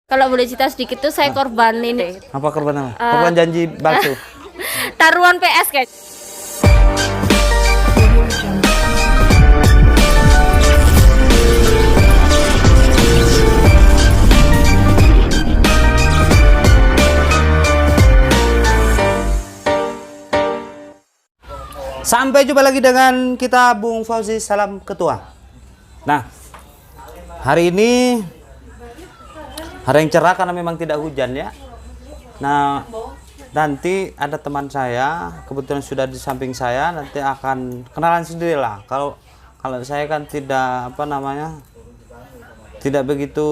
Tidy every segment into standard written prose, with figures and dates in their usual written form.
Kalau boleh cerita sedikit tuh saya korban ini. Apa korban apa? Korban janji palsu. Taruhan PS guys. Sampai jumpa lagi dengan kita Bung Fauzi, salam ketua. Nah, hari ini hari yang cerah karena memang tidak hujan ya. Nah, nanti ada teman saya, kebetulan sudah di samping saya, nanti akan kenalan sendirilah. Kalau saya kan tidak tidak begitu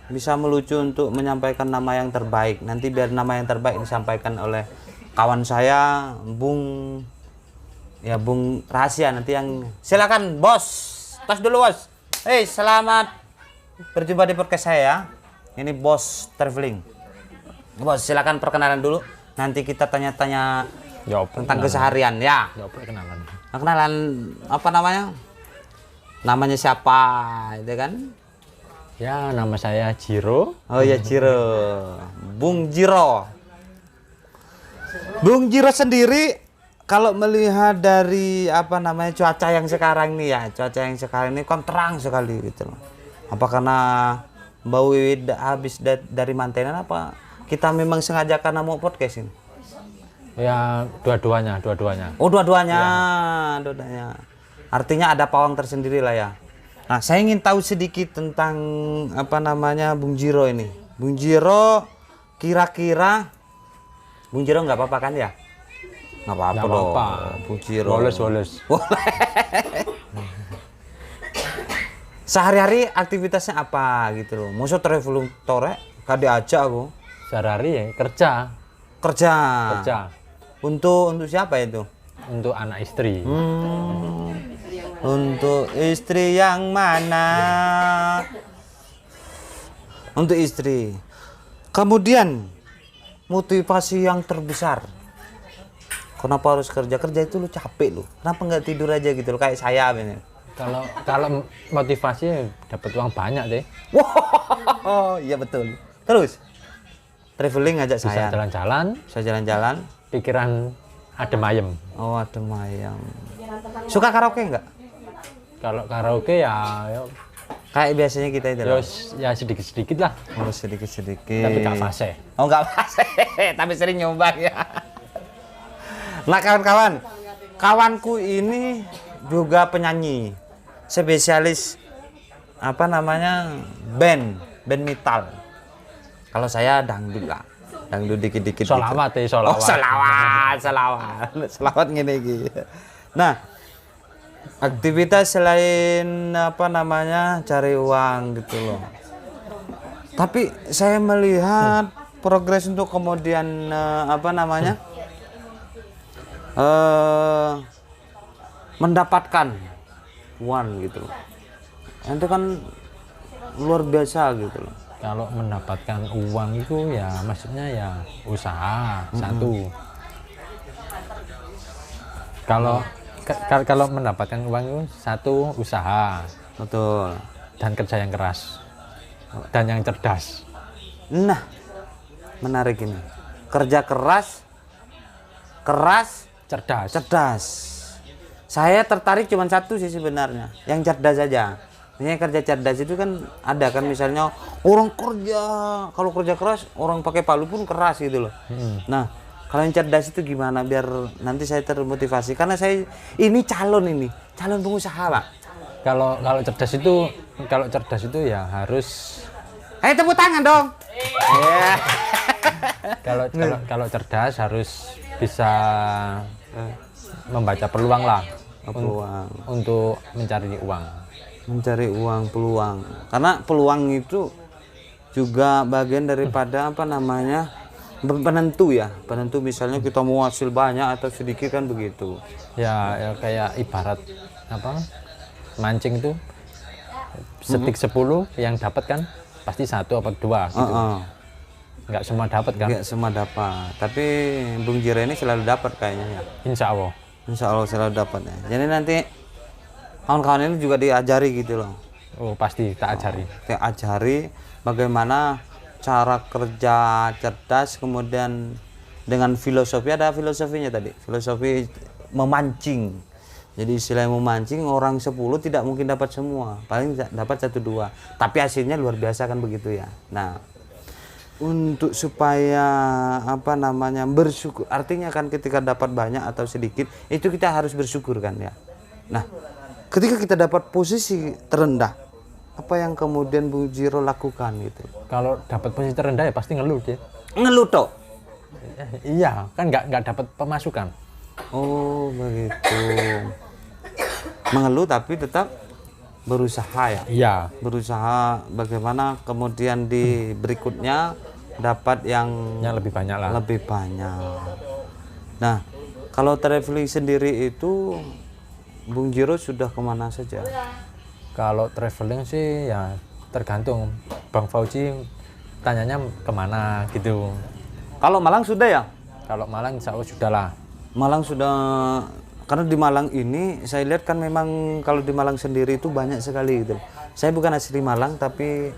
bisa melucu untuk menyampaikan nama yang terbaik. Nanti biar nama yang terbaik disampaikan oleh kawan saya, Bung Rahasia nanti yang silakan bos. Tas dulu bos. Selamat berjumpa di podcast saya ya. Ini bos traveling. Bos silakan perkenalan dulu. Nanti kita tanya-tanya tentang keseharian ya. Kenalan. Nah, kenalan apa namanya? Namanya siapa itu kan? Ya, nama saya Jiro. Oh ya Jiro. Bung Jiro. Bung Jiro sendiri kalau melihat dari cuaca yang sekarang nih ya, cuaca yang sekarang ini kan terang sekali gitu loh. Apa karena Mbak Wiwi habis dari mantenan apa kita memang sengaja karena mau podcast ini? Ya, dua-duanya. Oh, dua-duanya. Ya. Dua-duanya. Artinya ada pawang tersendiri lah ya. Nah, saya ingin tahu sedikit tentang Bung Jiro ini. Bung Jiro kira-kira Bung Jiro nggak apa-apa kan ya? Nggak apa-apa dong. Bung Jiro. Woles. Sehari-hari aktivitasnya apa gitu loh? Maksud traveling tore? Gak diajak aku. Sehari-hari ya kerja. Kerja. Untuk siapa itu? Untuk anak istri. Untuk istri yang mana? Untuk istri. Kemudian motivasi yang terbesar. Kenapa harus kerja itu lu capek lu. Kenapa nggak tidur aja gitu loh kayak saya ini. Kalau motivasi dapat uang banyak deh. Wow, iya betul. Terus traveling ngajak Bisa saya. Bisa jalan-jalan. Pikiran adem ayem. Oh, adem ayem. Suka karaoke nggak? Kalau karaoke ya Kayak biasanya kita itu. ya sedikit-sedikit lah. Oh, sedikit-sedikit. Tapi gak fase. Oh, nggak fase. Tapi sering nyumbang ya. Nah, kawan-kawan, kawanku ini juga penyanyi, spesialis band metal. Kalau saya dangdut lah, dangdut dikit-dikit. Solawat gitu. solawat. Oh, selawat gini gitu. Nah, aktivitas selain cari uang gitu loh. Tapi saya melihat progres untuk kemudian mendapatkan uang gitu loh. Itu kan luar biasa gitu loh. Kalau mendapatkan uang itu ya maksudnya ya usaha satu. Kalau mendapatkan uang itu satu usaha. Betul. Dan kerja yang keras. Dan yang cerdas. Nah, menarik ini. Kerja keras, cerdas. Saya tertarik cuma satu sih sebenarnya, yang cerdas saja. Misalnya kerja cerdas itu kan ada kan misalnya orang kerja, kalau kerja keras orang pakai palu pun keras gitu loh. Nah, kalau yang cerdas itu gimana biar nanti saya termotivasi karena saya ini calon pengusaha, Pak. Kalau cerdas itu ya harus. Tepuk tangan dong. Kalau cerdas harus bisa membaca peluang lah. Untuk mencari uang. Peluang. Karena peluang itu juga bagian daripada penentu ya. Penentu misalnya kita mau hasil banyak atau sedikit kan begitu. Ya kayak ibarat mancing itu setik 10 yang dapat kan pasti 1 atau 2 gitu. Nggak semua dapat kan? Nggak semua dapat. Tapi Bung Jiro ini selalu dapat kayaknya ya. Insya Allah selalu dapat ya. Jadi nanti kawan-kawan ini juga diajari gitu loh. Oh pasti tak ajari. Tak ajari bagaimana cara kerja cerdas, kemudian dengan filosofi, ada filosofinya tadi, filosofi memancing. Jadi istilahnya memancing, orang 10 tidak mungkin dapat semua, paling dapat 1-2, tapi hasilnya luar biasa kan begitu ya. Nah, untuk supaya apa namanya bersyukur, artinya kan ketika dapat banyak atau sedikit itu kita harus bersyukur kan ya. Nah, ketika kita dapat posisi terendah, apa yang kemudian Bung Jiro lakukan gitu? Kalau dapat posisi terendah ya pasti ngeluh dia. Ngeluh toh? Iya, kan nggak dapat pemasukan. Oh begitu. Mengeluh tapi tetap berusaha ya. Iya. Berusaha bagaimana kemudian di berikutnya dapat yang Lebih banyak lah. lebih banyak. Nah, kalau traveling sendiri itu Bung Jiro sudah kemana saja? Kalau traveling sih ya tergantung. Bang Fauzi tanyanya kemana gitu. Kalau Malang sudah ya? Kalau Malang insya Allah sudah lah. Malang sudah, karena di Malang ini saya lihat kan memang kalau di Malang sendiri itu banyak sekali gitu. Saya bukan asli Malang tapi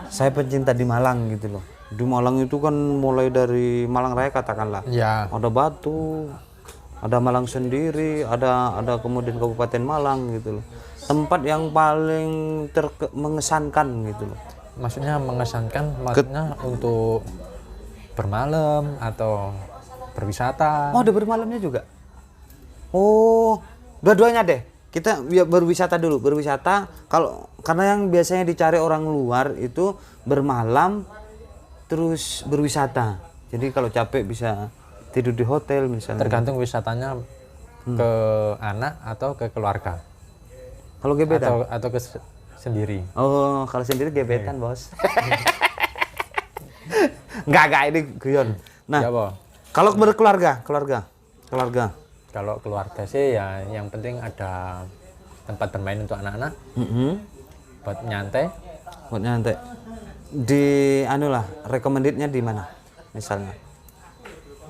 saya pencinta di Malang gitu loh. Di Malang itu kan mulai dari Malang Raya katakanlah. Ya. Ada Batu, ada Malang sendiri, ada kemudian Kabupaten Malang gitu loh. Tempat yang paling mengesankan gitu loh. Maksudnya mengesankan, maksudnya untuk bermalam atau berwisata. Oh, ada bermalamnya juga. Oh, dua-duanya deh. Kita ya berwisata dulu, berwisata. Kalau karena yang biasanya dicari orang luar itu bermalam terus berwisata. Jadi kalau capek bisa tidur di hotel misalnya. Tergantung wisatanya ke anak atau ke keluarga. Kalau gebetan Atau ke sendiri. oh, kalau sendiri gebetan, Bos. Enggak ini guyon. Nah, Ya, Bo. kalau berkeluarga, keluarga. Kalau keluarga sih ya yang penting ada tempat bermain untuk anak-anak, buat nyantai. Buat nyantai. Di anu lah, recommended-nya di mana? Misalnya.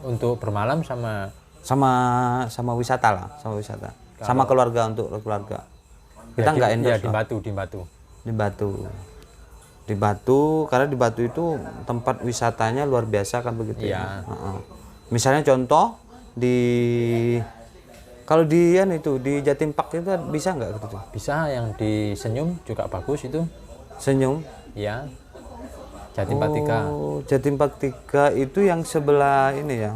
Untuk bermalam sama Sama wisata lah, sama wisata. Sama keluarga, untuk keluarga. Kita nggak endorse ya lah. di Batu. Di Batu, karena di Batu itu tempat wisatanya luar biasa kan begitu Iya. ya. Misalnya contoh kalau di Jatim Park itu bisa nggak gitu? Bisa yang di Senyum juga bagus itu. Senyum. Ya. Jatim Park 3. Oh, Jatim Park 3 itu yang sebelah ini ya.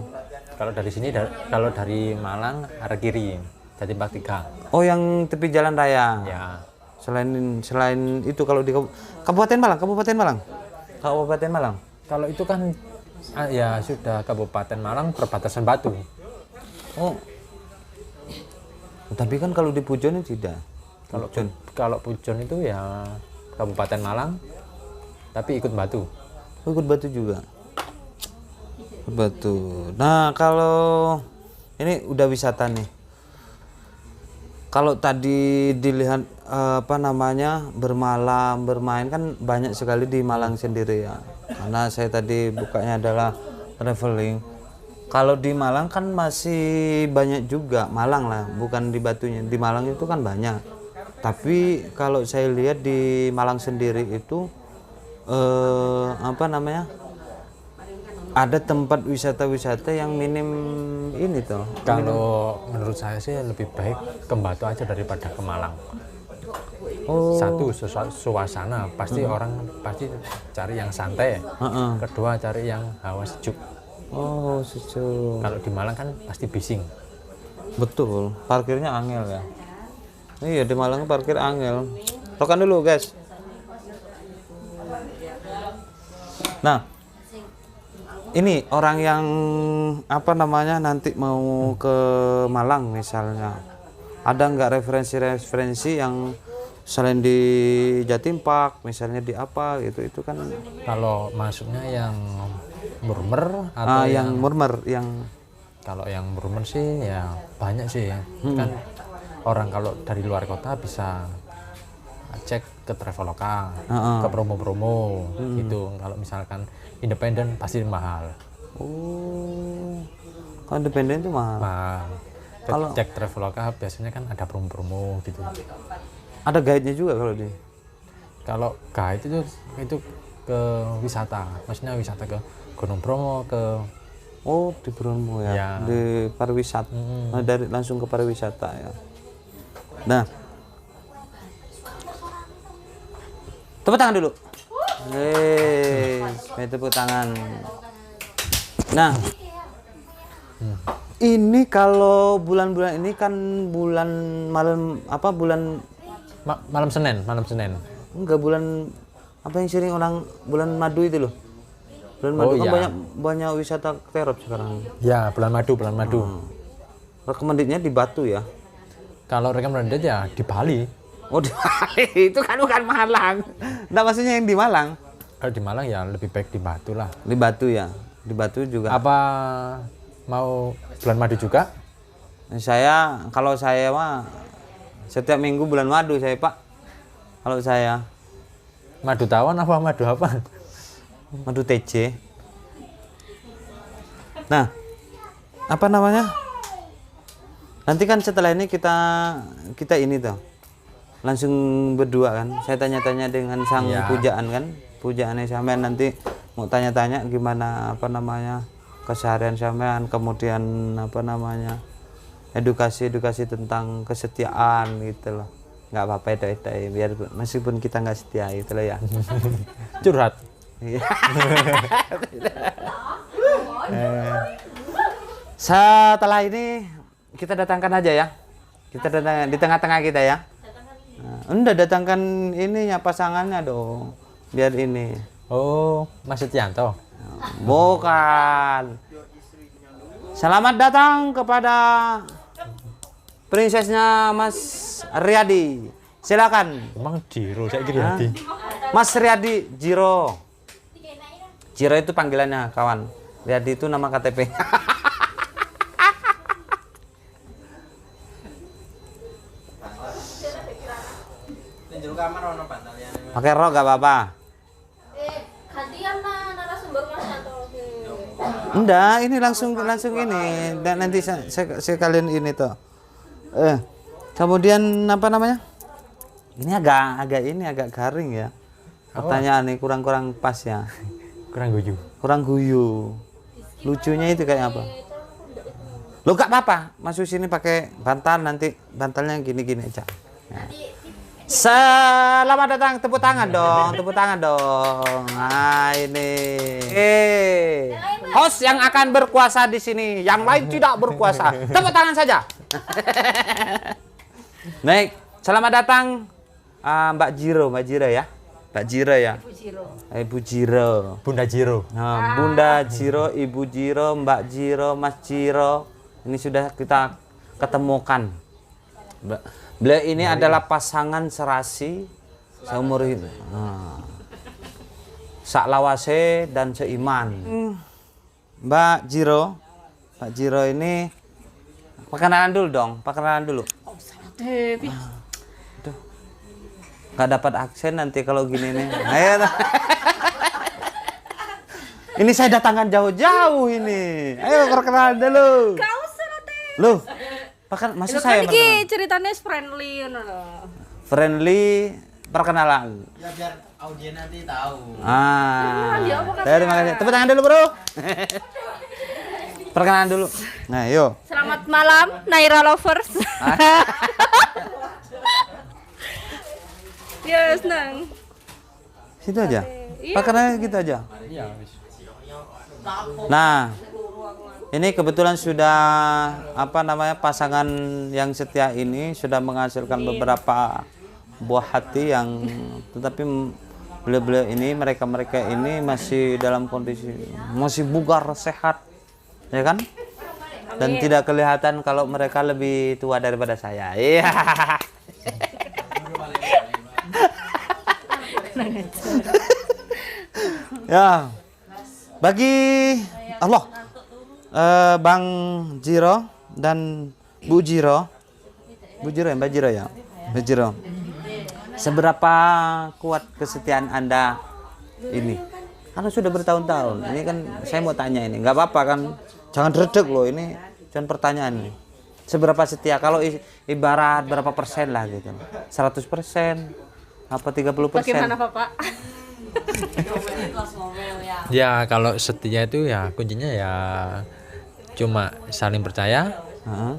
Kalau dari sini kalau dari Malang arah kiri, Jatim Park 3. Oh, yang tepi jalan raya. Ya. Selain itu kalau di Kabupaten Malang. Kalau itu kan ya sudah Kabupaten Malang perbatasan Batu. Oh. Tapi kan kalau di Pujon itu tidak. Kalau Pujon itu ya Kabupaten Malang tapi ikut Batu. Oh, ikut Batu juga. Ikut Batu. Nah, kalau ini udah wisata nih. Kalau tadi dilihat bermalam, bermain kan banyak sekali di Malang sendiri ya. Karena saya tadi bukanya adalah traveling. Kalau di Malang kan masih banyak juga, Malang lah, bukan di Batunya. Di Malang itu kan banyak. Tapi kalau saya lihat di Malang sendiri itu ada tempat wisata-wisata yang minim ini toh. Kalau menurut saya sih lebih baik ke Batu aja daripada ke Malang. Oh. Satu suasana pasti orang pasti cari yang santai. Kedua cari yang hawa sejuk. Oh, sejuk. Kalau di Malang kan pasti bising. Betul, parkirnya angel ya. Iya, di Malang parkir angel. Rokan dulu, guys. Nah, ini orang yang nanti mau ke Malang misalnya, ada nggak referensi-referensi yang selain di Jatim Park, misalnya di apa gitu, itu kan? Kalau masuknya yang murmer atau yang murmer, yang kalau yang murmer sih ya banyak sih ya. Kan orang kalau dari luar kota bisa cek ke Traveloka, ke promo-promo gitu. Kalau misalkan independen pasti mahal. Oh, kalau independen itu mahal. Kalau cek Traveloka biasanya kan ada promo-promo gitu. Ada guide-nya juga kalau di. Kalau guide itu ke wisata, maksudnya wisata ke Gunung Bromo, ke Oh, di Bromo ya, Ya. di pariwisata. Nah, dari langsung ke pariwisata ya. Nah, tepuk tangan dulu. Tepuk tangan. Nah, ini kalau bulan-bulan ini kan bulan malam apa bulan malam Senin. enggak bulan apa yang sering orang bulan madu itu loh. Bulan madu kan iya. banyak wisata terop sekarang. Ya, bulan madu. Recommended-nya di Batu ya. Kalau recommended ya di Bali. Oh, di Bali itu kan bukan Malang. Enggak, maksudnya yang di Malang. Kalau di Malang ya lebih baik di Batu lah. Di Batu ya. Di Batu juga. Apa mau bulan madu juga? Kalau saya mah setiap minggu bulan madu saya, Pak. Kalau saya Madu tawon apa madu apa? madu TC. Nah, apa namanya? Nanti kan setelah ini kita ini tuh langsung berdua kan. Saya tanya-tanya dengan sang Ya. pujaan kan. Pujaannya sampean nanti mau tanya-tanya gimana apa namanya keseharian sampean, kemudian apa namanya edukasi tentang kesetiaan gitu loh. Nggak apa-apa itu biar meskipun kita nggak setia gitu loh ya. Curhat. Iya. Setelah ini kita datangkan aja ya. Kita datang di tengah-tengah kita ya. Nah, datangkan ininya pasangannya dong. Biar ini. Oh, Mas Setianto. Bukan. Selamat datang kepada prinsesnya Mas Riyadi. Silakan. Emang Jiro, saya kira Riyadi. Mas Riyadi Jiro. Jiro itu panggilannya kawan. Riyadi itu nama KTP. Pakai rok gak apa-apa. Gantian lah narasumber Mas Yanto. Enggak, ini langsung ini. Dan nanti saya kalian ini tuh. Kemudian apa namanya? Ini agak garing ya. Pertanyaan ini kurang pas ya. Kurang guyu. Kurang guyu. Lucunya itu kayak apa? Lo gak apa-apa, masuk sini pakai bantal, nanti bantalnya gini-gini aja. Nah. Selamat datang, tepuk tangan dong. Nah, ini. Host yang akan berkuasa di sini, yang lain tidak berkuasa. Tepuk tangan saja. Baik, selamat datang Mbak Jiro ya. Mbak Jiro ya. Ibu Jiro. Bunda Jiro. Nah, Bunda Jiro, Ibu Jiro, Mbak Jiro, Mas Jiro. Ini sudah kita ketemukan. Beliau ini adalah pasangan serasi seumur hidup. Nah. Saklawase dan seiman. Mbak Jiro ini perkenalan dulu dong, Aduh. Nggak dapat aksen nanti kalau gini nih. Ayo. Ini saya datangkan jauh-jauh ini. Ayo perkenalan dulu. Gak usah nanti. Loh, maksud saya Kan iki ceritanya friendly ngono lho. friendly perkenalan. Ya biar audien nanti tahu. Terima kasih. Tepuk tangan dulu, Bro. Perkenalan dulu. Nah, yuk. Selamat malam Naira lovers. Ya, senang. Situ aja. Iya. Perkenalan gitu aja. Iya, Nah, ini kebetulan sudah pasangan yang setia ini sudah menghasilkan beberapa buah hati yang tetapi beliau ini mereka ini masih dalam kondisi masih bugar sehat, ya kan? Dan tidak kelihatan kalau mereka lebih tua daripada saya. Iya. Ya. Bagi Allah, Bang Jiro dan Bu Jiro ya, Mbak Jiro ya, Mbak Jiro. Seberapa kuat kesetiaan Anda ini? Karena sudah bertahun-tahun. Ini kan saya mau tanya ini, nggak apa-apa kan? Jangan redek loh, ini jangan pertanyaan ini. Seberapa setia? Kalau ibarat berapa persen lah gitu? 100%? Apa 30%? Bagaimana Bapak? Ya kalau setia itu ya kuncinya ya cuma saling percaya, Heeh.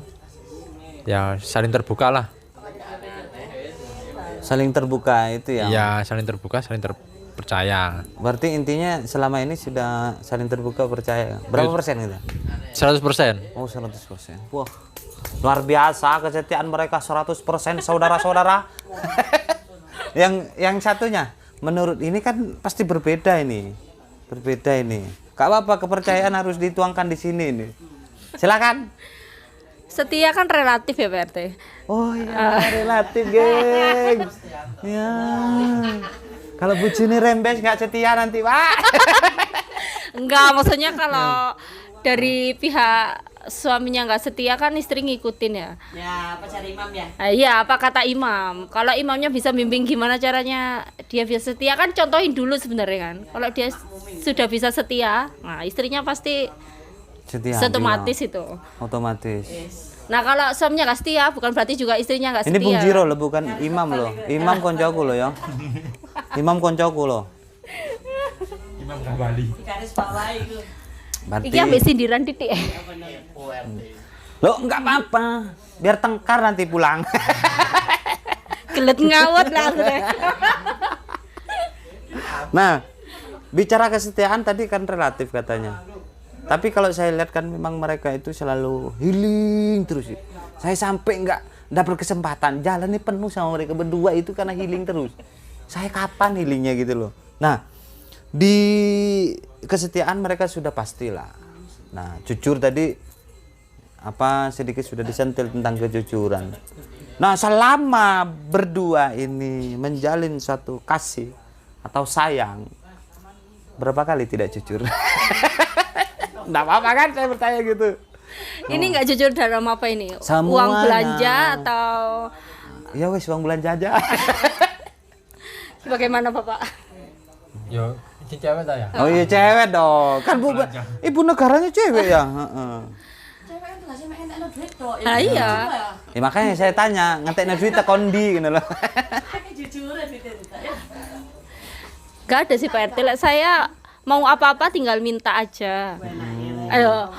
ya saling terbuka lah. Saling terbuka itu ya. Ya saling terbuka, saling terpercaya. Berarti intinya selama ini sudah saling terbuka percaya. Berapa persen gitu? 100%. Oh 100%. Wah, luar biasa kesetiaan mereka 100% saudara-saudara. yang satunya, menurut ini kan pasti berbeda ini. Berbeda ini. Gak apa-apa, kepercayaan harus dituangkan di sini ini. Silakan. Setia kan relatif ya Pak RT. Oh iya, relatif, geng. Ya. Kalau bujuni rembes nggak setia nanti, Pak. Enggak, maksudnya kalau dari pihak suaminya nggak setia kan istri ngikutin ya. Ya, apa cari imam ya? Iya, apa kata imam. Kalau imamnya bisa bimbing gimana caranya dia bisa setia kan contohin dulu sebenarnya kan. Kalau dia sudah bisa setia, nah istrinya pasti Setia. otomatis itu. Otomatis. Nah kalau suaminya nggak setia, bukan berarti juga istrinya nggak Ini setia. Bung Jiro loh, bukan imam loh. Imam koncoku loh ya. Imam koncoku loh. Di garis bawah itu. Berarti. Iki ambek sindiran titik. Loh, enggak apa-apa. Biar tengkar nanti pulang. Gelet ngawet lah akhirnya. Nah, bicara kesetiaan tadi kan relatif katanya. Tapi kalau saya lihat kan memang mereka itu selalu healing terus. Saya sampai enggak dapat kesempatan jalan ini penuh sama mereka berdua itu karena healing terus. Saya kapan healingnya gitu loh. Nah, di kesetiaan mereka sudah pastilah. Nah, jujur tadi apa sedikit sudah disentil tentang kejujuran. Nah, selama berdua ini menjalin suatu kasih atau sayang, berapa kali tidak jujur? Nggak apa-apa kan saya bertanya gitu. Ini nggak jujur dalam apa ini? Semuanya. Uang belanja atau Ya wes uang belanja aja. bagaimana Bapak? Yo, si cewek ta ya? Oh iya cewek dong. Kan ibu negaranya cewek ya. Heeh. Cewek kan tugasnya main entekno duit tok. Ah, iya. Ya makanya saya tanya, ngetekno duit tekon ndi gitu loh. Akeh jujuran itu ya. Gak ada sih Pak RT. Saya mau apa-apa tinggal minta aja. Ayo.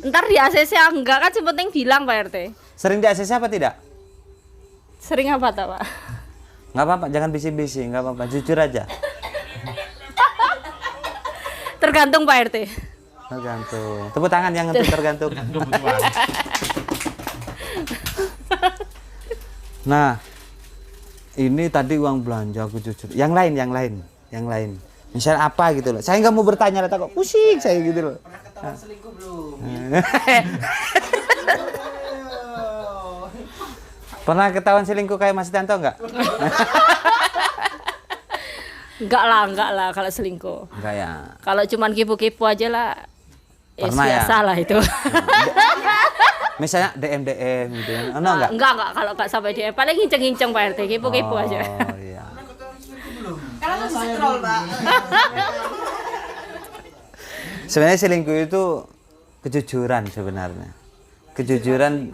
Ntar di ACC enggak kan yang penting bilang Pak RT. Sering di ACC apa tidak? Sering apa tak Pak? Nggak apa-apa, jangan bisik-bisik, nggak apa-apa, jujur aja. Tergantung Pak RT. Tergantung. Tepuk tangan yang untuk tergantung. Nah, ini tadi uang belanja aku jujur. Yang lain. Misalnya apa gitu loh. Saya nggak mau bertanya, kok pusing saya gitu loh. Ketahuan selingkuh belum? Pernah ketahuan selingkuh kayak Mas Tanto nggak? Enggak lah kalau selingkuh. Enggak ya. Kalau cuman kipu-kipu aja lah. Ya Pernah ya? biasa lah itu. Misalnya DM gitu. Oh, enggak? Enggak kalau enggak sampai dia. Paling nginceng-nginceng Pak RT, kipu-kipu aja. Oh iya. Karena kan bisa troll, Pak. Sebenarnya selingkuh itu kejujuran sebenarnya. Kejujuran.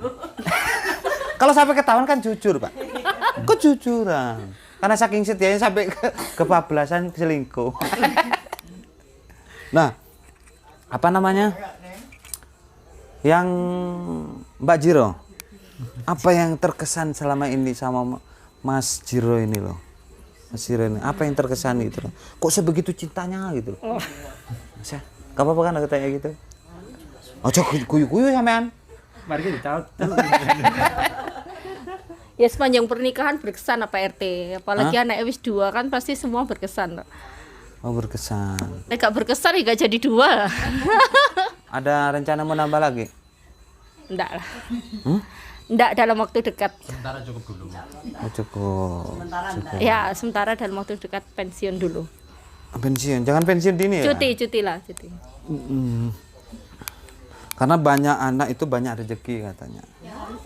Kalau sampai ketahuan kan jujur, Pak. Kejujuran. Karena saking setianya sampai kebablasan selingkuh. Nah, apa namanya? Yang Mbak Jiro, apa yang terkesan selama ini sama Mas Jiro ini loh? Mas Jiro ini, apa yang terkesan gitu loh? Kok sebegitu cintanya gitu loh? Mas, gak apa-apa kan aku tanya gitu? Ojo kuyu-kuyu sampean. Mari kita tahu. Ya sepanjang pernikahan berkesan apa RT. Apalagi anak wis 2 kan pasti semua berkesan. Oh berkesan. Nek gak berkesan ya gak jadi 2. Ada rencana mau nambah lagi? Enggak lah. Enggak dalam waktu dekat. Sementara cukup dulu. Oh, cukup. Ya sementara dalam waktu dekat pensiun dulu. Pensiun, jangan pensiun dini ya. Cuti lah. Karena banyak anak itu banyak rezeki katanya.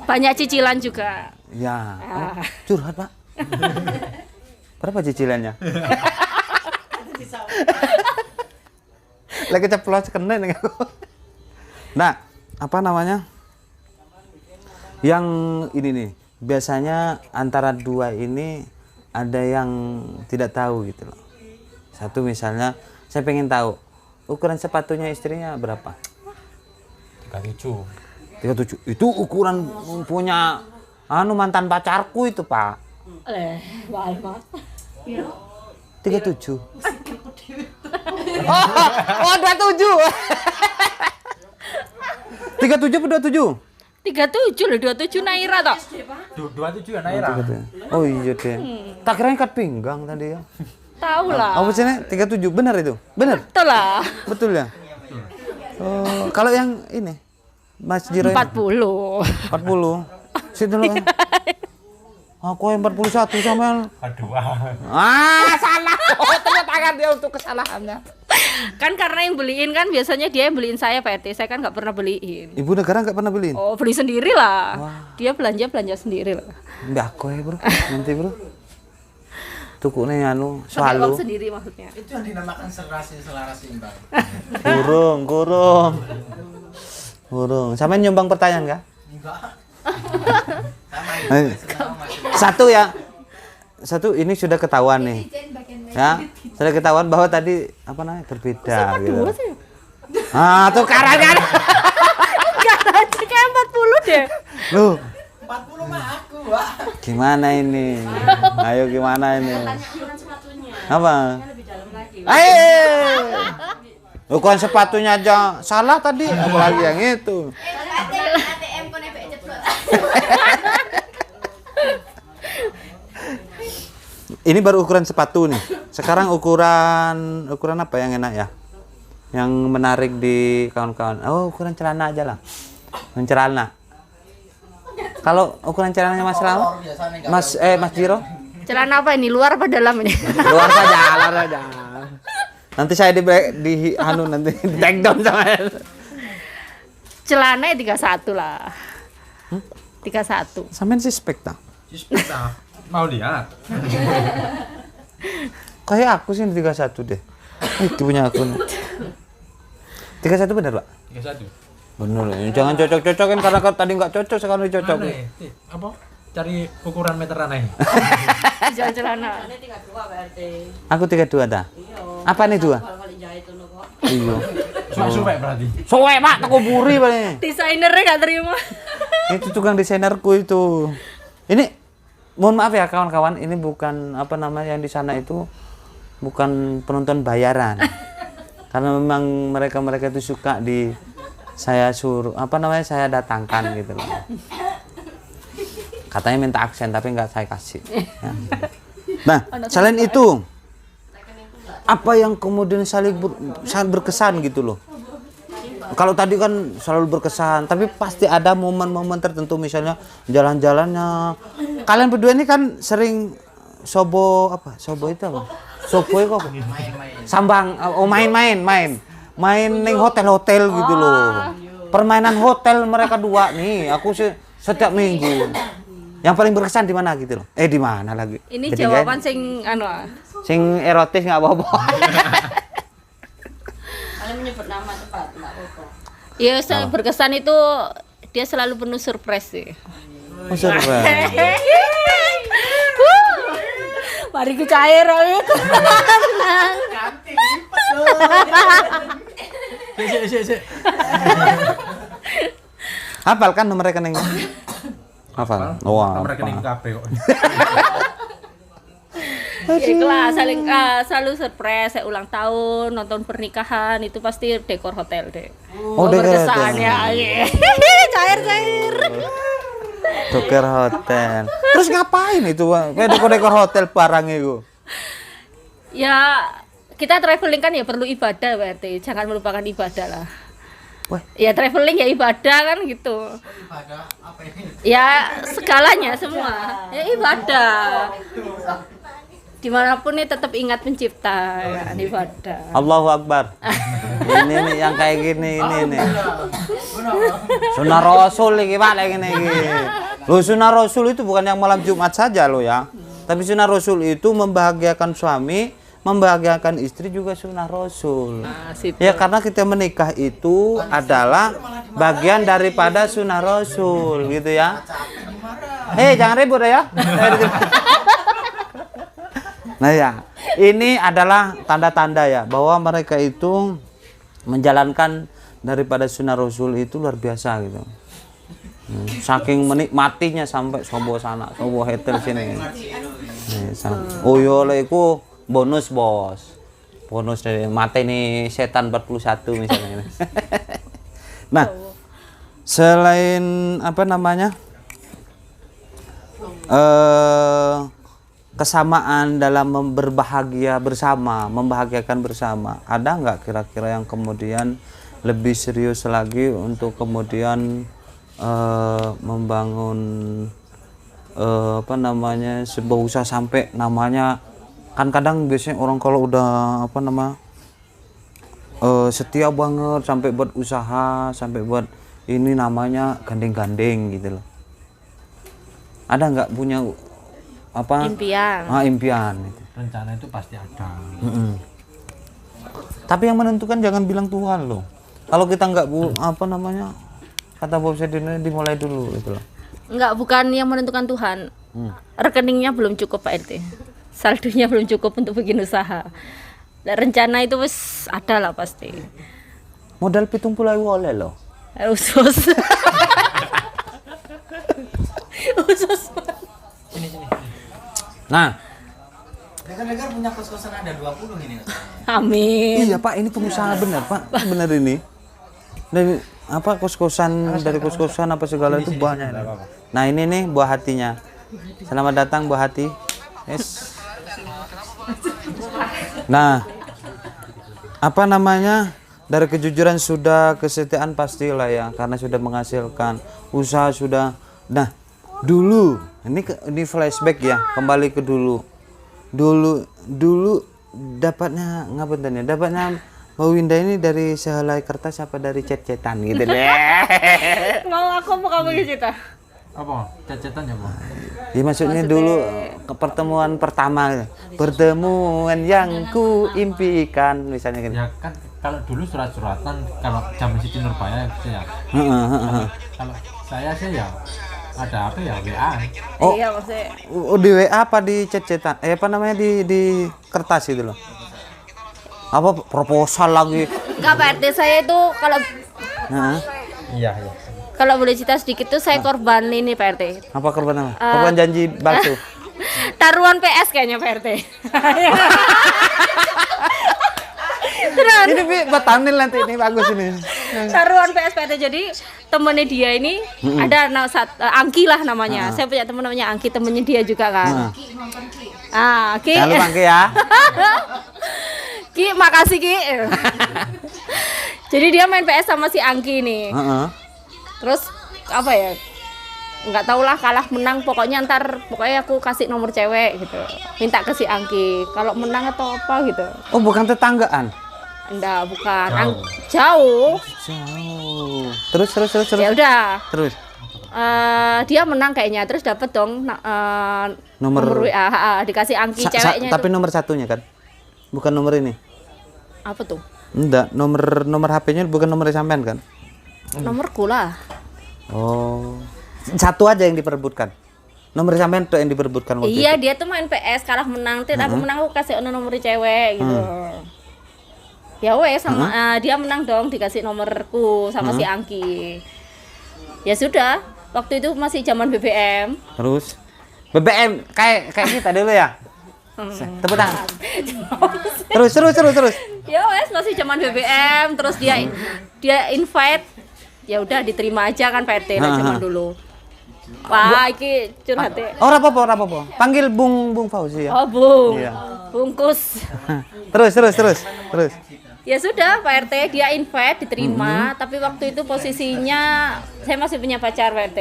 Banyak cicilan juga. Ya. Oh, curhat Pak. Berapa cicilannya? Lagi ceplos kena dengan aku. Nah, apa namanya? Yang ini nih, biasanya antara dua ini ada yang tidak tahu gitu loh. Satu misalnya, saya pengen tahu ukuran sepatunya istrinya berapa? 37. 37. Itu ukuran punya mantan pacarku itu, Pak. Wah, Mas. 37. Oh, 27. 37 atau 27? 37 loh, 27 Naira toh. 27 ya Naira. Oh iya deh. Tak kira ikat pinggang tadi ya. Tahu lah. Apa sih, Nek? 37 benar itu? Benar? Betul lah. Betul ya? Oh, kalau yang ini Mas Jiro 40. 40. Situ loh. Aku yang 41 sama. Aduh. Salah. Oh, tepuk tangan dia untuk kesalahannya. Kan karena yang beliin kan biasanya dia yang beliin saya Pak RT. Saya kan nggak pernah beliin. Ibu negara nggak pernah beliin? Oh, beli sendiri lah. Dia belanja sendiri lah. Mbak aku ya, Bro. Nanti, Bro. Tukune anu Pakai uang selalu. sendiri maksudnya. Itu yang dinamakan selaras imbang. Kurung. Sampai nyumbang pertanyaan enggak? Enggak. Satu ini sudah ketahuan nih. Ya, sudah ketahuan bahwa tadi apa namanya berbeda gitu. Tukaran kan. Kayak 40 deh. Loh, 40 mah aku, Pak. gimana ini? Ayo gimana ini? Tanya ukuran sepatunya. Apa? Lebih dalam lagi. Ukuran sepatunya aja salah tadi, apalagi yang itu. ATM kon efek ceplok. Ini baru ukuran sepatu nih. Sekarang ukuran apa yang enak ya? Yang menarik di kawan-kawan. Oh, ukuran celana aja lah. Celana. Kalau ukuran celananya Mas Lama? Mas Jiro? Celana apa ini? Luar apa dalam ini? Luar saja. Nanti saya nanti di take down sama Celana 31 lah. 31. sampean sih spek tak? Mau lihat? Kayak aku sih 31 deh. Itu punya aku. 31 benar, Pak? 31. Benar. Jangan cocok-cocokin karena tadi nggak cocok sekarang dicocok. Apa? Cari ukuran meteran aja. Jual celana. Ini 32 Pak RT. Aku 32 dah. Iya. Apa nih 2? Kalau jahit ngono kok. Iya. Suwe berarti. Soe, Pak, toko buri Pak. Desainernya nggak terima. Itu tukang desainerku itu. Ini mohon maaf ya kawan-kawan, ini bukan apa namanya yang di sana itu bukan penonton bayaran. Karena memang mereka itu suka saya suruh saya datangkan gitu loh. Katanya minta aksen tapi nggak saya kasih. Ya. Nah, selain itu apa yang kemudian saling berkesan gitu loh. Kalau tadi kan selalu berkesan, tapi pasti ada momen-momen tertentu misalnya jalan-jalannya. Kalian berdua ini kan sering sobo itu apa? Sobo itu apa? Sambang, main ning hotel-hotel gitu loh. Permainan hotel mereka dua nih, aku setiap minggu. Yang paling berkesan di mana gitu loh? Di mana lagi? Ini Ketinggalan. jawaban Sing erotis nggak apa-apa. Kalian menyebut nama tempat, enggak apa-apa. Ya, berkesan itu dia selalu penuh surprise sih. Oh, surprise. Mari ku cair itu. Tenang. Sik. Hafal kan nomor rekeningnya? Hafal. Wah. Nomor rekening KP kok. Ya kelas selalu surprise, saya ulang tahun, nonton pernikahan itu pasti dekor hotel deh. Oh, dekor berkesan hotel. ya. Cair. Dekor hotel. Terus ngapain itu? Dekor hotel barang itu. Ya kita traveling kan ya perlu ibadah berarti. Jangan melupakan ibadah lah. Wah. Ya traveling ya ibadah kan gitu. Ibadah apa ini? Ya segalanya semua. Ya ibadah. Dimanapun nih tetap ingat pencipta ya, ibadah. Allahu Akbar. Ini nih yang kayak gini ini nih. Sunnah Rasul iki Pak lagi gini. Loh, sunnah Rasul itu bukan yang malam Jumat saja loh ya. Tapi sunnah Rasul itu membahagiakan suami, membahagiakan istri juga sunnah Rasul. Ya karena kita menikah itu adalah bagian daripada sunnah Rasul gitu ya. Hei, jangan ribut ya. Nah ya, Ini adalah tanda-tanda ya bahwa mereka itu menjalankan daripada sunnah Rasul itu luar biasa gitu. Saking menikmatinya sampai sobo sana, sobo hotel sini. Oh yo iku bonus bos. Bonus dari mati nih setan 41 misalnya. Nah, selain apa namanya? Kesamaan dalam berbahagia bersama, membahagiakan bersama. Ada nggak kira-kira yang kemudian lebih serius lagi untuk kemudian membangun apa namanya sebuah usaha sampai namanya kan kadang biasanya orang kalau udah apa nama setia banget sampai buat usaha sampai buat ini namanya gandeng-gandeng gitu loh. Ada nggak punya apa Impian. impian gitu. Rencana itu pasti ada. Tapi yang menentukan jangan bilang Tuhan loh. Kalau kita nggak apa namanya kata Bob Sedina dimulai dulu gitu loh. Enggak, bukan yang menentukan Tuhan. Rekeningnya belum cukup Pak RT. Saldonya belum cukup untuk bikin usaha. Nah, rencana itu wis ada lah pasti. Modal 70.000 oleh loh. Usus. Usus. Nah, Dengar-dengar punya kos-kosan ada 20 ini katanya. Amin. iya Pak, ini pengusaha benar Pak, benar ini. Dari apa kos-kosan dari kos-kosan apa segala itu banyak. Nah ini nih buah hatinya. Selamat datang buah hati. Yes. Nah, apa namanya? Dari kejujuran sudah, kesetiaan pastilah ya, karena sudah menghasilkan, usaha sudah. Nah, dulu ini flashback ya, kembali ke dulu. Dulu dapatnya ngapunten ya, dapatnya Mbak Winda ini dari sehelai kertas apa dari cet-cetan gitu deh. Mau aku mau kamu cerita. Apa? Cacetan ya, Bang? Ya maksudnya dulu ke pertemuan pertama, pertemuan yang ku impikan misalnya gitu. Ya kan kalau dulu surat-suratan kalau zaman Siti Nurbaya gitu ya. Kalau saya sih ya ada apa ya WA. Oh. Iya maksudnya. Di WA apa di cet-cetan? Apa namanya di kertas itu loh. Apa proposal lagi? Enggak Pak RT, saya itu kalau Nah, Iya. kalau boleh cerita sedikit tuh saya korban ini Pak RT. apa korban apa? Korban janji palsu. Taruhan PS kayaknya Pak RT. Ini Bi, buat thumbnail nanti ini bagus ini. Taruhan PS Pak RT. Jadi temennya dia ini ada Angki lah namanya. Saya punya temen namanya Angki, temennya dia juga kan. Ki. Jangan lupa Ki ya. Ki, makasih Ki. Jadi dia main PS sama si Angki nih. Terus apa ya? Nggak tau lah kalah menang, pokoknya aku kasih nomor cewek gitu. Minta ke si Angki. Kalau menang atau apa gitu. Oh, bukan tetanggaan. Enggak, bukan. Jauh. Jauh. Terus. Ya udah. Terus. Dia menang kayaknya, terus dapat dong nomor WA, dikasih Angki ceweknya Tapi itu. nomor satunya kan? Bukan nomor ini. Apa tuh? Enggak, nomor HP-nya bukan nomor sampean kan? Nomorku lah. Oh. Satu aja yang diperebutkan. Nomor sampean tuh yang diperebutkan waktu Iya, itu. dia tuh main PS kalah menang, aku menang aku kasih nomor cewek gitu. Ya wes sama dia menang dong dikasih nomorku sama si Angki. Ya sudah, waktu itu masih zaman BBM. Terus BBM kayak kita dulu ya. Tepuk tangan. Terus. Ya wes masih zaman BBM, terus dia invite. Ya udah diterima aja kan Pak RT lah zaman dulu. Wah, iki curhat ya. Oh, ora apa-apa. Panggil Bung Fauzi ya. Oh, Bung. Iya. Bungkus. Terus. Ya sudah, Pak RT dia invite diterima, tapi waktu itu posisinya saya masih punya pacar Pak RT.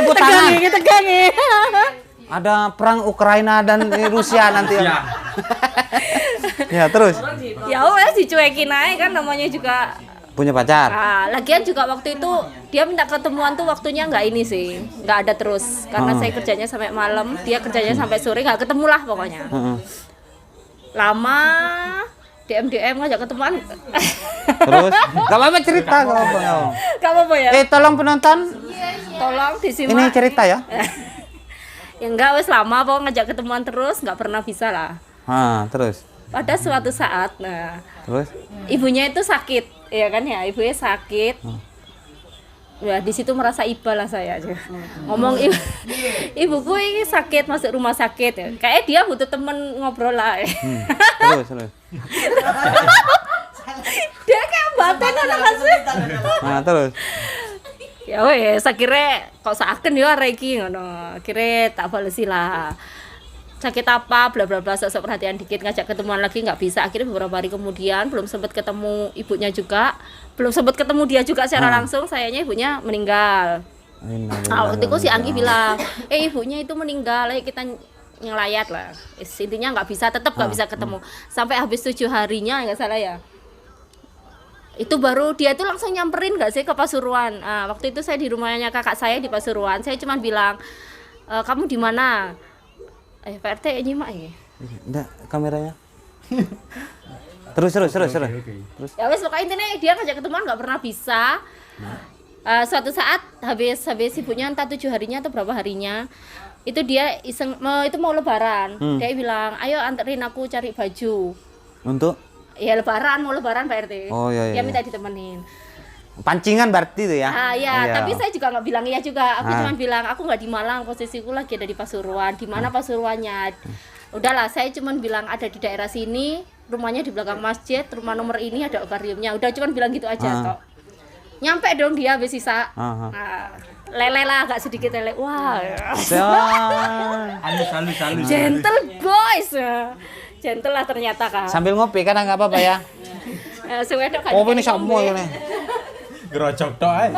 Tepuk tangan. Tegang ya. Ada perang Ukraina dan Rusia nanti ya. Ya, terus. Ya wes dicuekin aja kan, namanya juga Punya pacar. lagian juga waktu itu dia minta ketemuan tuh waktunya nggak ini sih, nggak ada terus karena saya kerjanya sampai malam, dia kerjanya sampai sore, nggak ketemu lah pokoknya. Lama DM ngajak ketemuan. Terus gak apa-apa cerita, gak apa-apa. Gak apa-apa ya. Tolong penonton, Tolong disimak. ini cerita ya. Ya enggak, wes lama pokoknya ngajak ketemuan terus, nggak pernah bisa lah. Terus. Pada suatu saat, nah Terus? ibunya itu sakit, ya kan ya, ibunya sakit. Ya di situ merasa iba lah saya aja. Ngomong ibuku ini sakit, masuk rumah sakit ya. Kayaknya dia butuh temen ngobrol lah. Terus. Dia kayak batin anak asli. Terus. Ya wes, akhirnya kok seakan ya reiki ngono. Akhirnya tak balesi lah. Sakit apa bla bla bla, sok perhatian dikit, ngajak ketemuan lagi nggak bisa. Akhirnya beberapa hari kemudian belum sempat ketemu ibunya juga, belum sempat ketemu dia juga secara langsung, sayangnya ibunya meninggal. Waktu itu si Anggi bilang, ibunya itu meninggal, kita ngelayat lah. Intinya nggak bisa, tetap nggak bisa ketemu sampai habis 7 harinya nggak salah ya. Itu baru dia itu langsung nyamperin nggak sih ke Pasuruan. Waktu itu saya di rumahnya kakak saya di Pasuruan, saya cuma bilang, kamu di mana? Pak RT nyimak ya? Enggak, kameranya. Terus. Ya wes, pokoknya intinya dia ngajak ketemuan nggak pernah bisa. Suatu saat habis ibunya entah 7 harinya atau berapa harinya, itu dia iseng itu mau lebaran. Dia bilang, ayo anterin aku cari baju. Untuk? Ya lebaran, mau lebaran Pak RT. Oh iya. Dia minta ditemenin. Pancingan berarti itu ya? Iya, tapi saya juga nggak bilang iya juga. Aku cuma bilang aku nggak di Malang, posisiku lagi ada di Pasuruan. Di mana Pasuruannya? Udahlah, saya cuma bilang ada di daerah sini, rumahnya di belakang masjid, rumah nomor ini ada akuariumnya. Udah cuma bilang gitu aja toh. Nyampe dong dia habis sisa. Lele lah, agak sedikit lele. Wah. Halus. Gentle boys. Gentle lah ternyata kan. Sambil ngopi kan nggak apa-apa ya? Sewedok kan. Oh, ini sama ini. Gerocok tok ae.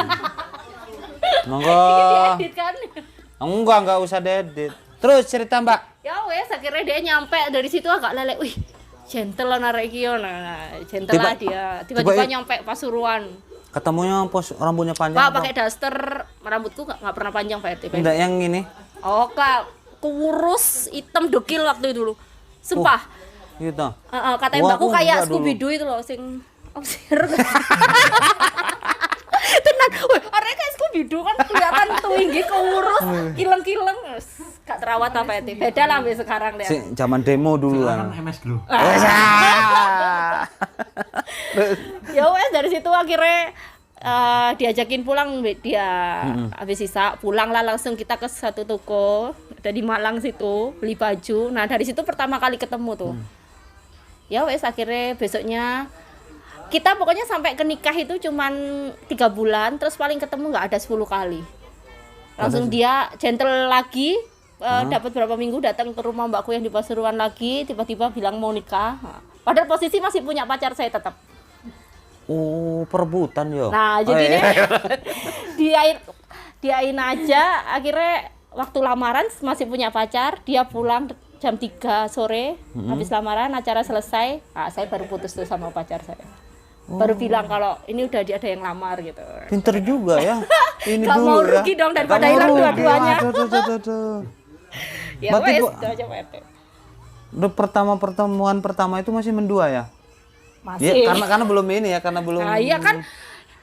Monggo. Diedit kan. Enggak usah diedit. Terus cerita Mbak. Ya wes, akhirnya dia nyampe dari situ agak lele. Wih, gentle lah narik kio. Nah, gentle lah dia. Tiba-tiba nyampe Pasuruan. Ketemunya pos rambutnya panjang. Pak pakai daster, rambutku nggak pernah panjang Pak RT. Enggak yang ini. Oh kak, kurus, hitam dekil waktu itu dulu. Sumpah. Gitu. Katanya Wah, mbakku aku kayak enggak Scooby Doo itu loh, sing obsir. Tenan, wih, orangnya kayak Scooby Doo kan kelihatan tinggi, kurus, kileng-kileng. Gak terawat apa itu. Beda lah sampai sekarang deh. Zaman demo dulu Kan kan. MS Glow. Ya wes, dari situ akhirnya diajakin pulang dia. Habis sisa pulang lah langsung kita ke satu toko ada di Malang situ beli baju. Nah dari situ pertama kali ketemu tuh. Ya wes, akhirnya besoknya kita pokoknya sampai ke nikah itu cuman 3 bulan, terus paling ketemu nggak ada 10 kali. Langsung dia gentle lagi. Dapat berapa minggu datang ke rumah mbakku yang di Pasuruan lagi, tiba-tiba bilang mau nikah. Padahal posisi masih punya pacar saya tetap. Oh, perebutan yo. Nah, jadi diain aja. Akhirnya waktu lamaran masih punya pacar, dia pulang jam 3 sore. Habis lamaran acara selesai, saya baru putus tuh sama pacar saya. Baru bilang kalau ini udah ada yang lamar gitu. Pinter juga ya. Ini Gak dulu mau ya. rugi dong daripada Gak mau hilang rugi. dua-duanya. Aduh. Ya Berarti wes, gua- itu aja Pak RT. Pertemuan pertama itu masih mendua ya? Masih. Ya, karena belum ini ya, karena belum Iya kan.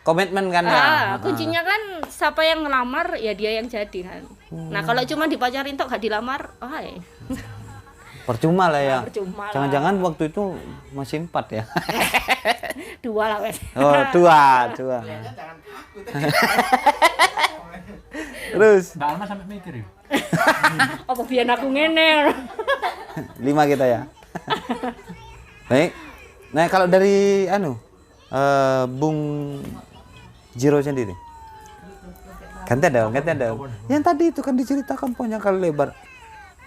komitmen kan ya. Kuncinya kan siapa yang ngelamar ya dia yang jadi kan. Nah, kalau cuma dipacarin tok gak dilamar, Percuma lah ya. Percuma lah. Jangan-jangan waktu itu masih 4 ya. 2 lah wes. Oh, 2. Terus Mbak Alma sampai mikir ya. Apa biar aku ngene. 5 kita ya. Baik. Nah, kalau dari Bung Jiro sendiri. Ganti dong. Yang tadi itu kan diceritakan panjang kali lebar.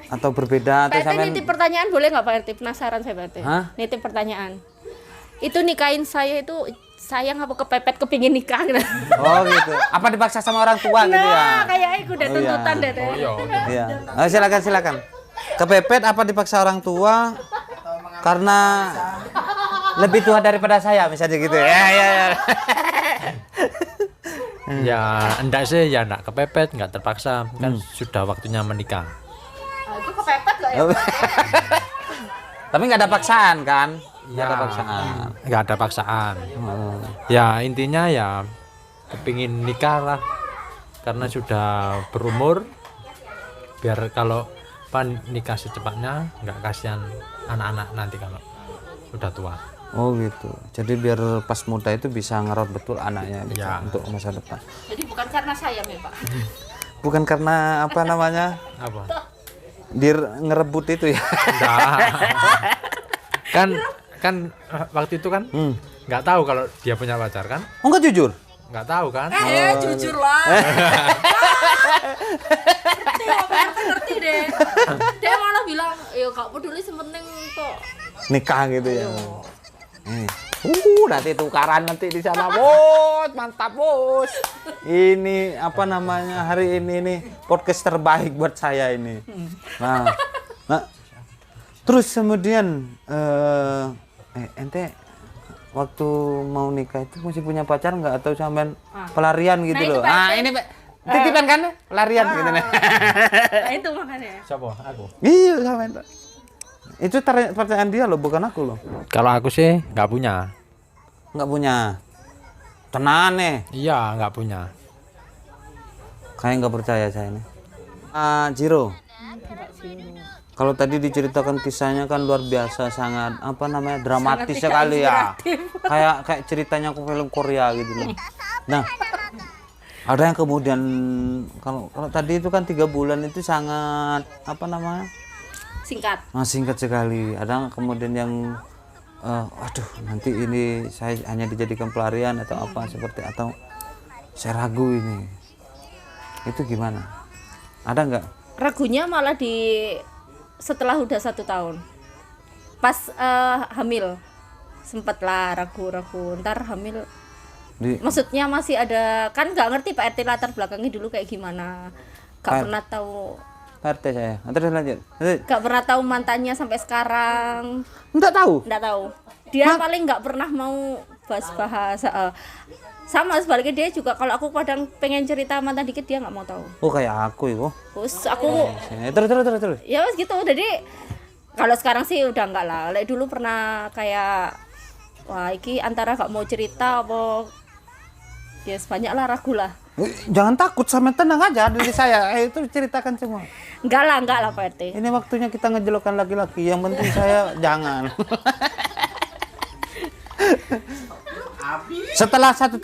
Atau berbeda atau Pak RT sampean nitip pertanyaan boleh nggak Pak RT? Penasaran saya Pak RT. Hah? Nitip pertanyaan. Itu nikahin saya itu sayang apa kepepet kepingin nikah gitu. Oh gitu. Apa dipaksa sama orang tua gitu ya? Nah, kayaknya aku udah Oh, iya. tuntutan deh. Iya. Oh, silakan. Kepepet apa dipaksa orang tua? Karena lebih tua daripada saya misalnya gitu. Ya. Ya enggak sih, ya enggak kepepet, enggak terpaksa. Kan sudah waktunya menikah. Itu kepepet loh ya. Tapi nggak ada paksaan kan? Nggak Ya, ada paksaan. enggak ada paksaan. Ya intinya ya kepingin nikah lah. Karena sudah berumur, biar kalau nikah secepatnya nggak kasihan anak-anak nanti kalau udah tua. Oh gitu. Jadi biar pas muda itu bisa ngerawat betul anaknya gitu, Ya. untuk masa depan. Jadi bukan karena sayang ya Pak. Bukan karena apa namanya? Apa? Dir ngerebut itu ya. Enggak. kan waktu itu kan nggak tahu kalau dia punya pacar kan? Oh enggak jujur? Nggak tahu kan? Jujur lah. ngerti deh. Dia malah bilang, ya gak peduli sepenting kok. Nikah gitu ya. Ini. Nanti tukaran nanti di sana, bos. Mantap, bos. Ini apa namanya? Hari ini nih podcast terbaik buat saya ini. Nah. Terus kemudian ente waktu mau nikah itu masih punya pacar nggak atau sampean pelarian gitu loh? Ini titipan kan pelarian gitu nih. Nah itu makanya. Siapa? Aku. Iya sampean. Itu pertanyaan dia loh, bukan aku loh. Kalau aku sih nggak punya. Nggak punya. Tenan nih. Iya, nggak punya. Kayak nggak percaya saya nih. Jiro. Kalau tadi diceritakan kisahnya kan luar biasa, sangat apa namanya dramatis sekali ya. Kayak ceritanya film Korea gitu loh. Nah, ada yang kemudian kalau tadi itu kan 3 bulan itu sangat apa namanya? Singkat. Singkat sekali. Ada kemudian yang aduh nanti ini saya hanya dijadikan pelarian atau apa seperti atau saya ragu ini. Itu gimana? Ada nggak? Ragunya malah setelah udah 1 tahun. Pas hamil sempatlah ragu-ragu ntar hamil. Maksudnya masih ada, kan nggak ngerti Pak RT latar belakangnya dulu kayak gimana. Nggak pernah tahu. Pak RT saya. Terus lanjut. Nggak pernah tahu mantannya sampai sekarang. Nggak tahu. Nggak tahu. Dia paling nggak pernah mau bahas. Sama sebaliknya dia juga kalau aku kadang pengen cerita mantan dikit dia nggak mau tahu. Oh kayak aku itu. Terus aku Terus. ya wes gitu. Jadi kalau sekarang sih udah enggak lah. Like dulu pernah kayak wah iki antara gak mau cerita apa ya banyak lah ragu lah. Jangan takut, sama tenang aja diri saya. Itu ceritakan semua. Enggak lah Pak RT. Ini waktunya kita ngejelokkan laki-laki. Yang penting saya jangan. Setelah 1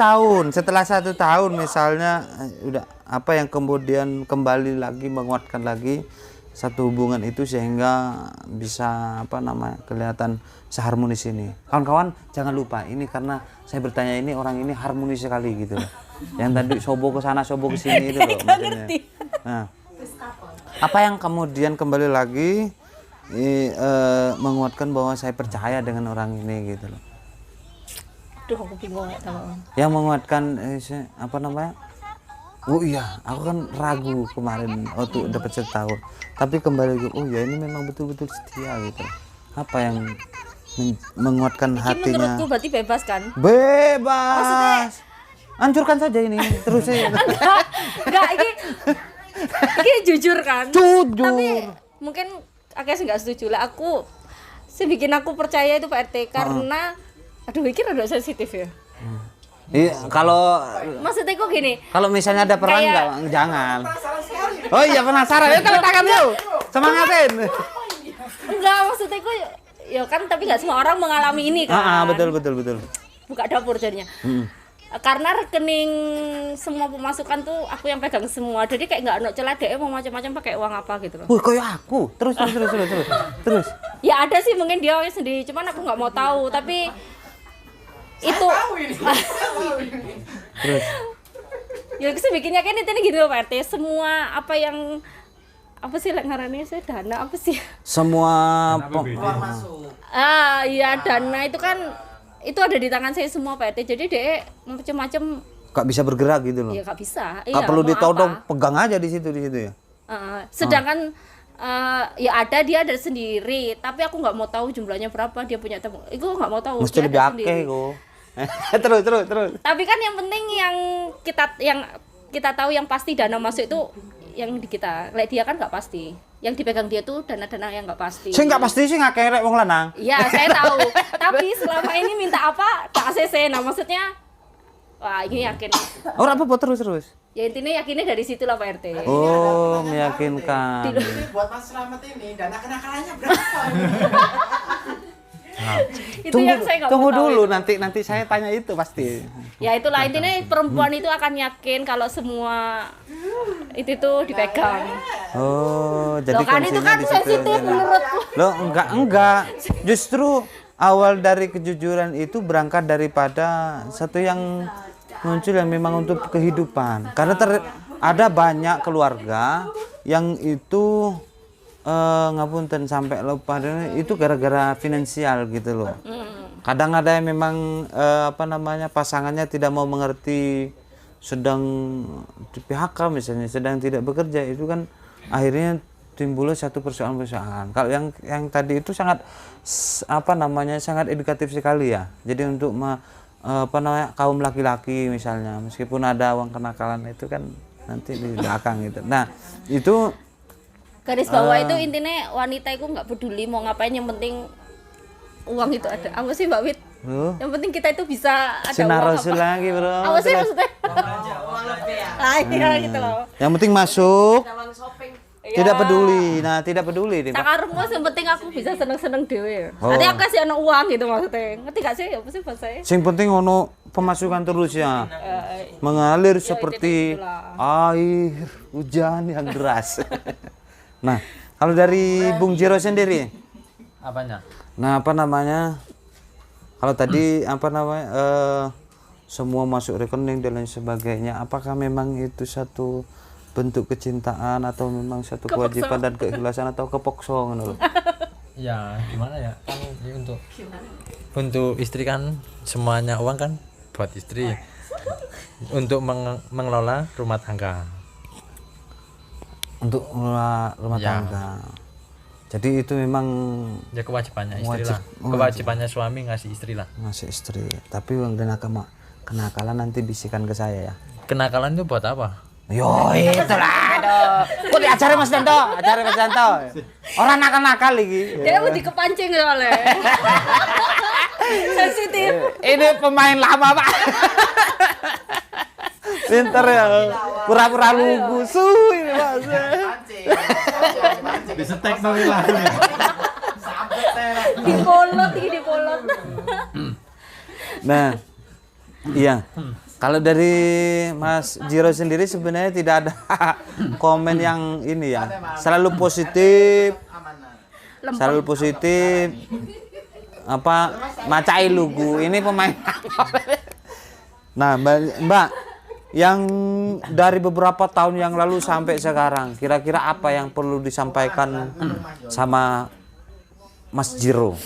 tahun misalnya udah apa yang kemudian kembali lagi menguatkan lagi satu hubungan itu sehingga bisa apa namanya kelihatan seharmonis ini. Kawan-kawan jangan lupa ini karena saya bertanya ini orang ini harmonis sekali gitu loh. Yang tadi sobo ke sana sobo ke sini itu loh maksudnya. Nah, apa yang kemudian kembali lagi menguatkan bahwa saya percaya dengan orang ini gitu loh. Aduh aku bingung nggak tahu. Yang menguatkan apa namanya? Oh iya, aku kan ragu kemarin waktu dapat 1 tahun. Tapi kembali lagi, oh ya ini memang betul-betul setia gitu. Apa yang menguatkan Ini hatinya? menurutku berarti bebas kan? Bebas. Hancurkan saja ini terus ya. Enggak, ini jujur kan? Jujur. Tapi mungkin akhirnya nggak setuju lah. Aku sih bikin aku percaya itu Pak RT karena aduh pikir udah sensitif ya. Iya, kalau Maksudnya kok gini, kalau misalnya ada perang Kayak- enggak jangan. Oh iya penasaran. Ya tepuk tangan yuk. Semangatin. enggak maksudnya kok ya kan tapi nggak semua orang mengalami ini kan. Betul. Buka dapur jadinya. Karena rekening semua pemasukan tuh aku yang pegang semua. Jadi kayak nggak ono celah dia mau macam-macam pakai uang apa gitu loh. Wih, kayak aku. Terus. Ya ada sih mungkin dia sendiri, cuman aku nggak mau tahu. Tapi itu Terus. ya aku sih bikinnya kayak ini gitu loh Pak RT. Semua apa yang apa sih ngarannya saya dana apa sih? Semua Keluar masuk. Iya dana itu kan itu ada di tangan saya semua Pak RT. Jadi dia macam-macam gak bisa bergerak gitu loh. ya nggak bisa. Gak perlu mau ditodong, apa. pegang aja di situ ya. Sedangkan ya ada dia ada sendiri, tapi aku nggak mau tahu jumlahnya berapa dia punya teman. Itu nggak mau tahu. Mesti dia lebih ada akeh sendiri. kok. Terus. Tapi kan yang penting yang kita tahu yang pasti dana masuk itu yang di kita. Like dia kan nggak pasti. Yang dipegang dia tuh dana-dana yang nggak pasti. Sing gak pasti sih gak kerek wong lanang. Iya, saya tahu. Tapi selama ini minta apa tak ACC. Nah, maksudnya Wah, ini yakin. Oh, apa terus? Ya intinya yakinnya dari situ lah Pak RT. Oh, meyakinkan. Ini buat Mas Slamet ini dana kenakalannya berapa? Itu yang saya nggak Tunggu mau tahu dulu, itu. nanti saya tanya itu pasti. Ya itulah intinya perempuan itu akan yakin kalau semua itu tuh dipegang. Oh, jadi Loh kan itu kuncinya kan di situ. sensitif menurutku. Loh, enggak. Justru awal dari kejujuran itu berangkat daripada satu yang muncul yang memang untuk kehidupan. Karena ada banyak keluarga yang itu ngapunten sampai lupa itu gara-gara finansial gitu loh. Kadang ada yang memang pasangannya tidak mau mengerti, sedang di PHK misalnya, sedang tidak bekerja, itu kan akhirnya timbulnya satu persoalan-persoalan. Kalau yang tadi itu sangat sangat edukatif sekali ya. Jadi untuk kaum laki-laki misalnya, meskipun ada uang kenakalan itu kan nanti di belakang gitu. Nah, itu Garis bawah itu intinya wanita itu nggak peduli mau ngapain, yang penting uang itu ada. Apa sih Mbak Wit? Yang penting kita itu bisa ada sinar uang rasul apa? lagi, Bro. Apa sih maksudnya? Uang lebih ya. Iya gitu loh. Yang penting masuk, Uang shopping. tidak peduli. Nah, tidak peduli nih, Pak. Sakarmu yang penting aku bisa seneng-seneng dewe. Oh. Nanti aku kasih anak uang gitu maksudnya. Ngerti gak sih apa sih bahasanya? Sing penting ono pemasukan terus ya. Mengalir seperti air hujan yang deras. Nah, kalau dari Bung Jiro sendiri, Apanya? nah kalau tadi semua masuk rekening dan lain sebagainya, apakah memang itu satu bentuk kecintaan atau memang satu kewajiban dan keikhlasan atau kepokso ngono lho? Ya gimana ya, kan ya untuk istri kan semuanya uang kan buat istri untuk mengelola rumah tangga. Untuk mengelola rumah Ya. tangga. Jadi itu memang Ya kewajibannya istri Wajib. lah, kewajibannya suami ngasih istri lah. ngasih istri. Tapi uang dan kenakalan nanti bisikan ke saya ya. Kenakalan itu buat apa? Yo, itulah aduh. Kok diajarin Mas Danto? Ajarin Mas Danto. Orang nakal-nakal iki. Dia mau dikepancing soalnya. Sensitif. Ini pemain lama, Pak. Pinter ya. Pura-pura lugu. Ini Mas. Disetek dong lagu ya. Dipolot. Nah, iya. Kalau dari Mas Jiro sendiri sebenarnya tidak ada komen yang ini ya. Selalu positif. Selalu positif. Macai lugu. Ini pemain. Nah, Mbak, yang dari beberapa tahun yang lalu sampai sekarang, kira-kira apa yang perlu disampaikan sama Mas Jiro?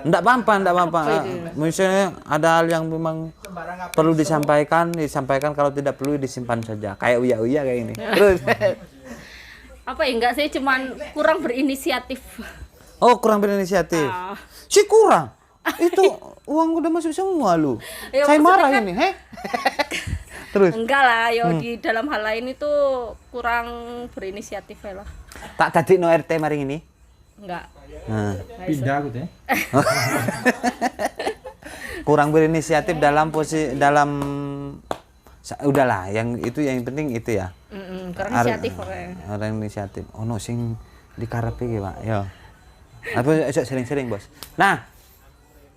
Enggak apa-apa. Misalnya ada hal yang memang perlu disampaikan kalau tidak perlu disimpan saja. Kayak uya-uya kayak ini. Terus Apa ya, enggak sih, cuman kurang berinisiatif. oh, kurang berinisiatif. Si kurang. Itu uang udah masuk semua lu. Ya, Saya maksudnya marah kan- ini, Terus Enggak lah, di dalam hal lain itu kurang berinisiatif ya lah. tak tadi no RT maring ini. Enggak. Nah, Pindah aku deh. kurang berinisiatif dalam udahlah, yang penting itu ya. Kurang inisiatif pokoknya. Orang inisiatif. Ono sing dikarepe iki, Pak. Ya. Apa sering-sering, Bos. Nah,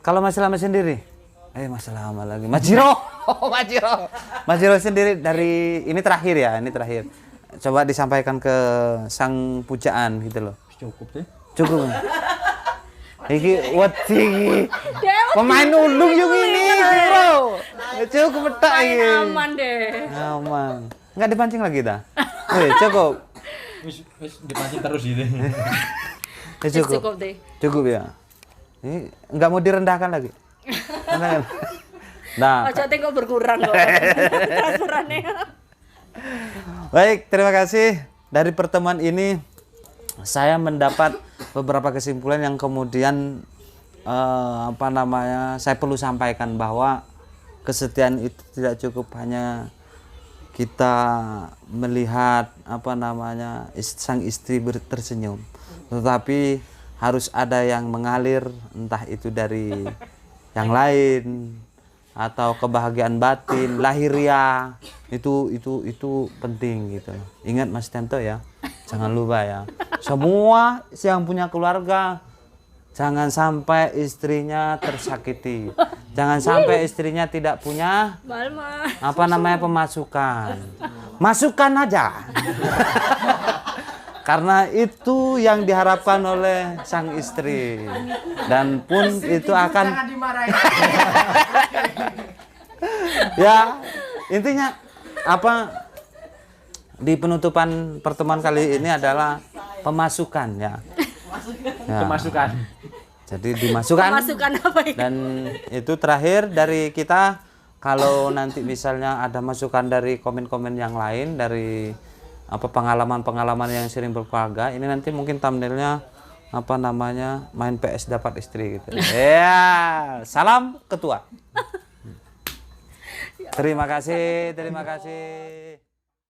kalau Mas Lama sendiri. Mas Lama lagi. Mas Jiro. Mas Jiro. Mas Jiro sendiri dari ini terakhir ya, ini terakhir. Coba disampaikan ke sang pujaan gitu loh. Cukup deh. Cukup. Iki wedi. Pemain ulung yung ini, Bro. Cukup petak iki. Aman deh. Aman. Enggak dipancing lagi dah. Cukup. Wis dipancing terus gitu. Cukup deh. Cukup ya. Ini enggak mau direndahkan lagi. Rendahkan. Nah, Ojo tengok berkurang kok. Transferannya. baik, terima kasih. Dari pertemuan ini saya mendapat beberapa kesimpulan yang kemudian saya perlu sampaikan bahwa kesetiaan itu tidak cukup hanya kita melihat sang istri tersenyum, tetapi harus ada yang mengalir, entah itu dari yang lain, atau kebahagiaan batin, lahiriah, itu penting gitu. Ingat Mas Tento ya, jangan lupa ya. Semua yang punya keluarga, jangan sampai istrinya tersakiti, jangan sampai istrinya tidak punya pemasukan. Masukkan aja. Karena itu yang diharapkan oleh sang istri, dan pun itu akan ya, intinya apa di penutupan pertemuan kali ini adalah pemasukan ya. Pemasukan. Jadi dimasukkan. Pemasukan apa itu? Dan itu terakhir dari kita. Kalau nanti misalnya ada masukan dari komen-komen yang lain, dari pengalaman-pengalaman yang sering berkeluarga, ini nanti mungkin thumbnailnya main PS dapat istri gitu. Ya, salam ketua. Terima kasih.